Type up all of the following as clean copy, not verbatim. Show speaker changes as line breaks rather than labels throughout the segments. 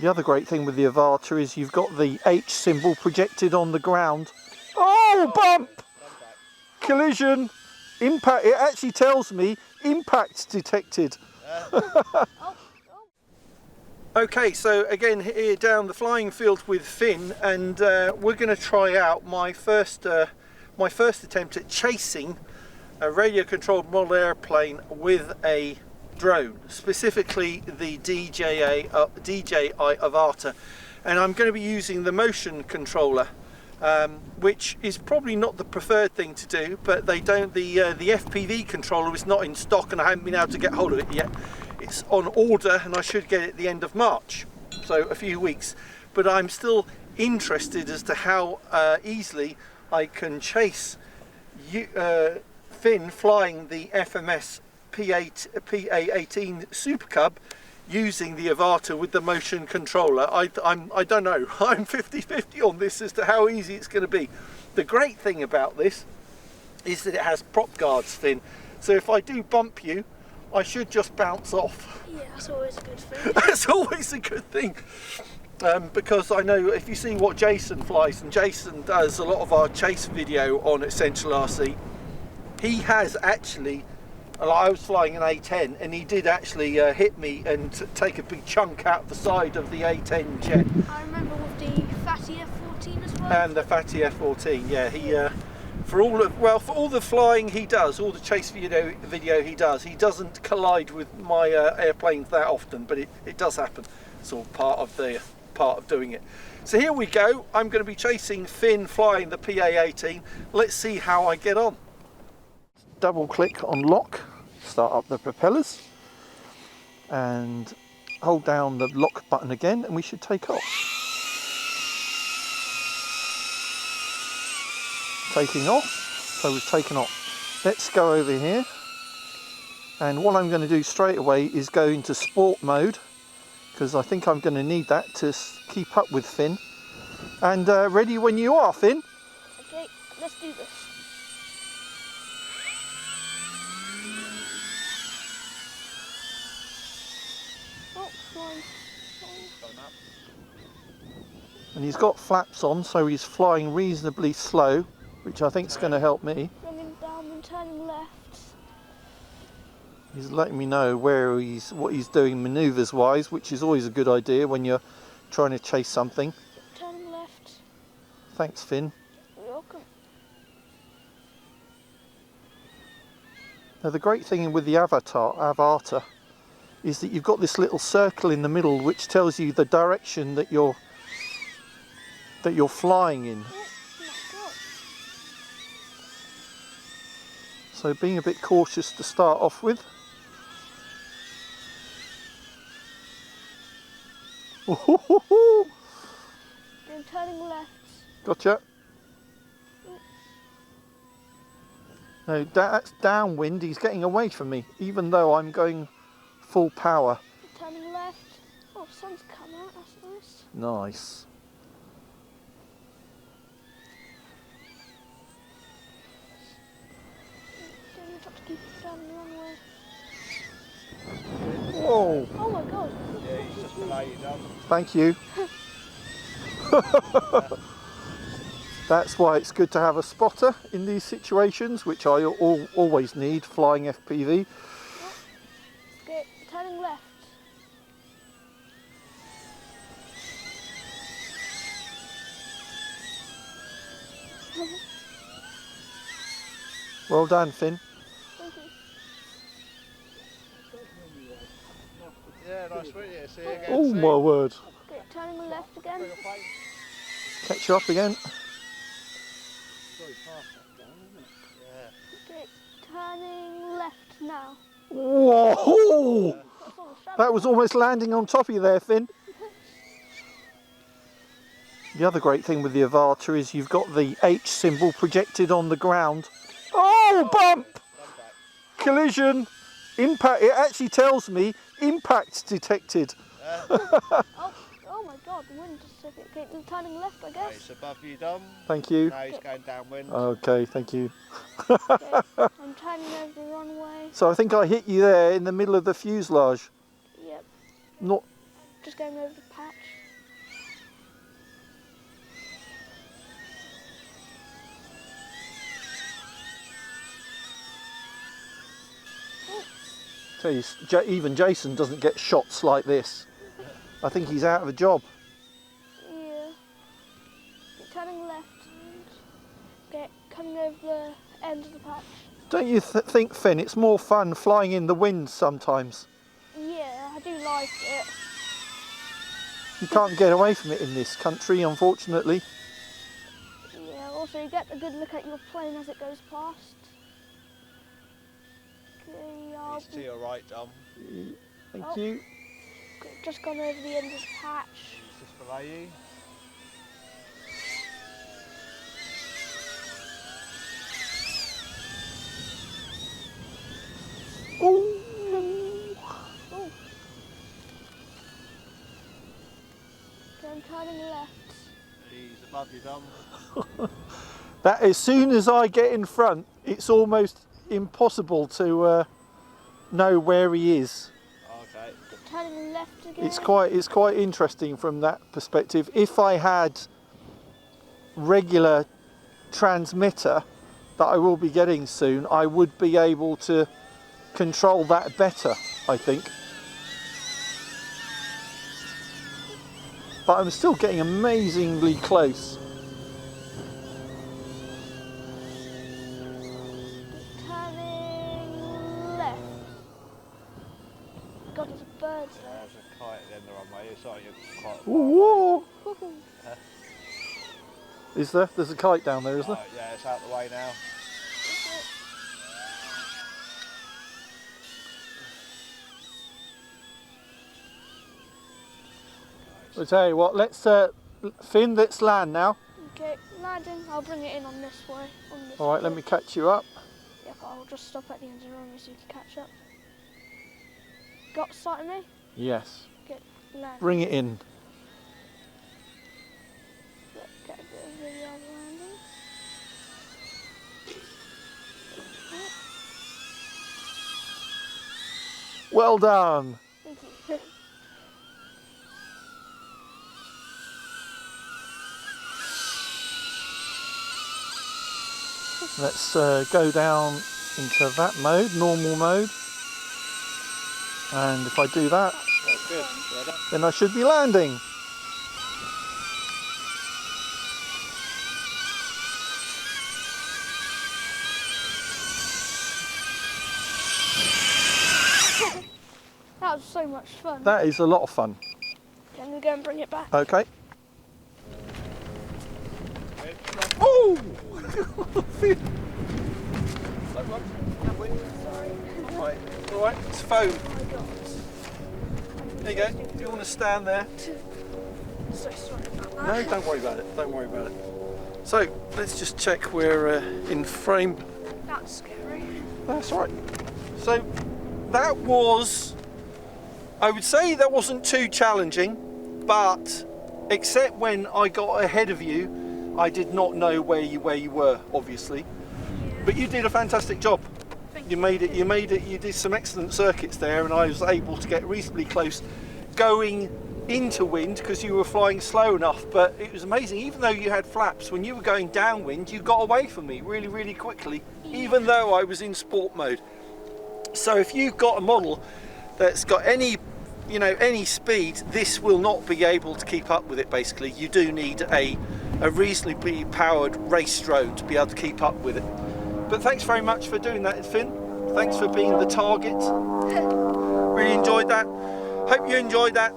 The other great thing with the Avata is you've got the H symbol projected on the ground. Oh, bump! Collision! Impact. It actually tells me impact detected. Okay, so again here down the flying field with Finn, and we're going to try out my first attempt at chasing a radio-controlled model airplane with a drone, specifically the DJI Avata, and I'm going to be using the motion controller, which is probably not the preferred thing to do, but the FPV controller is not in stock and I haven't been able to get hold of it yet. It's on order and I should get it at the end of March, so a few weeks, but I'm still interested as to how easily I can chase Finn flying the FMS PA-18 Super Cub using the Avata with the motion controller. I don't know, I'm 50-50 on this as to how easy it's going to be. The great thing about this is that it has prop guards, Finn, so if I do bump you, I should just bounce off.
Yeah, that's always a good thing.
That's always a good thing. Because I know if you see what Jason flies, and Jason does a lot of our chase video on Essential RC, he has actually, I was flying an A10 and he did actually hit me and take a big chunk out the side of the A10 jet.
I remember with the Fatty F14 as well.
And the Fatty F14, yeah, he for all the flying he does, all the chase video he does, he doesn't collide with my airplanes that often, but it does happen. It's all part of doing it. So here we go. I'm going to be chasing Finn flying the PA-18. Let's see how I get on. Double click on lock, start up the propellers, and hold down the lock button again, and we should take off. Taking off, so we've taken off. Let's go over here, and what I'm going to do straight away is go into sport mode, because I think I'm going to need that to keep up with Finn. And ready when you are, Finn.
Okay, let's do this. Oh, flying.
And he's got flaps on, so he's flying reasonably slow, which I think is going to help me.
Running down and turning left.
He's letting me know what he's doing manoeuvres wise, which is always a good idea when you're trying to chase something.
Turning left.
Thanks, Finn.
You're welcome.
Now the great thing with the Avata is that you've got this little circle in the middle which tells you the direction that you're flying in.
Oh my God.
So being a bit cautious to start off with.
Then turning left.
Gotcha. No, that's downwind. He's getting away from me, even though I'm going full power.
Turning left. Oh, sun's come out. That's nice.
Nice.
Then you've got to keep it down the runway.
Whoa.
Oh my God.
Yeah, he's just below you, Dom.
Thank you. That's why it's good to have a spotter in these situations, which I always need flying FPV.
Okay, turning left.
Well done, Finn.
Thank you.
Yeah, nice, yeah, see you again.
Oh my word.
Okay, turning left again.
Catch you up again.
Okay, turning left now.
Whoa!
That's all the shadow.
That was almost landing on top of you there, Finn. The other great thing with the Avata is you've got the H symbol projected on the ground. Oh, bump! Collision! Impact. It actually tells me impact detected.
Oh my God, the wind just took it. Okay, then turning left, I
Right,
guess.
it's above you, Dom.
Thank you.
Now he's going downwind.
Okay, thank you.
Okay, I'm turning over the runway.
So I think I hit you there in the middle of the fuselage.
Yep.
Not
just going over the patch.
Tell you, even Jason doesn't get shots like this. I think he's out of a job.
Yeah. Turning left and coming over the end of the patch.
Don't you think, Finn, it's more fun flying in the wind sometimes?
Yeah, I do like it.
You can't get away from it in this country, unfortunately.
Yeah, also you get a good look at your plane as it goes past. Okay,
He's to your right, Dom.
Thank you.
just gone over the end of the patch.
He's just below you.
Ooh.
Oh. Okay, I'm turning left.
He's above you, Dom.
That as soon as I get in front, it's almost impossible to know where he is.
Okay.
Turning left again.
It's quite interesting from that perspective. If I had regular transmitter that I will be getting soon, I would be able to control that better, I think. But I'm still getting amazingly close.
Turning left. God, there's a bird there.
There's a kite at the end of the runway. Sorry, you're quite
Whoa!
Woohoo.
Is there? There's a kite down there, is there?
Yeah, it's out the way now.
I'll tell you what, let's Finn, let's land now.
Okay, landing. I'll bring it in on this way.
All right, let me catch you up.
Yep, I'll just stop at the end of the runway so you can catch up. Got sight of me?
Yes.
Good. Land.
Bring it in.
Get a bit of video of landing.
Well done.
Thank you.
Let's go down into that mode, normal mode. And if I do that,
That's good. Well done.
then I should be landing.
That was so much fun.
That is a lot of fun.
Okay, I'm going to go and bring it back.
Okay. Oh!
Sorry.
All right, it's foam.
Oh my God.
There you go. If you want to stand there.
So sorry about that.
No, don't worry about it. Don't worry about it. So let's just check we're in frame.
That's scary.
That's all right. So that was, I would say that wasn't too challenging, but except when I got ahead of you, I did not know where you were, obviously.
Yeah.
But you did a fantastic job.
Thank
You made it. You did some excellent circuits there, and I was able to get reasonably close, going into wind because you were flying slow enough. But it was amazing. Even though you had flaps, when you were going downwind, you got away from me really, really quickly. Even though I was in sport mode. So if you've got a model that's got any, any speed, this will not be able to keep up with it. Basically, you do need a reasonably powered race drone to be able to keep up with it. But thanks very much for doing that, Finn. Thanks for being the target. Really enjoyed that. Hope you enjoyed that.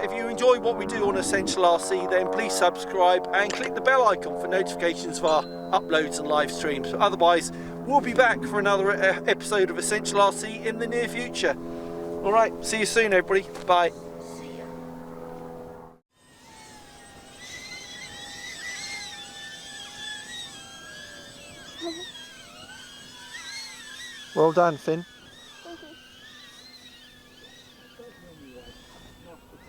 If you enjoy what we do on Essential RC, then please subscribe and click the bell icon for notifications of our uploads and live streams. Otherwise, we'll be back for another episode of Essential RC in the near future. All right, see you soon, everybody. Bye. Well done, Finn.
Thank you.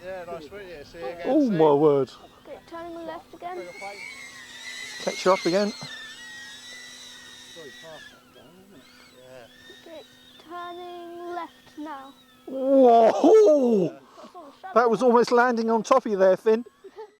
Yeah, nice to meet you. See you again.
Oh
soon.
my word.
Okay, turning left again.
Bring a plane.
Catch you up again.
Yeah.
Okay, turning left now.
Whoa!
That's all the
That was almost landing on top of you there, Finn.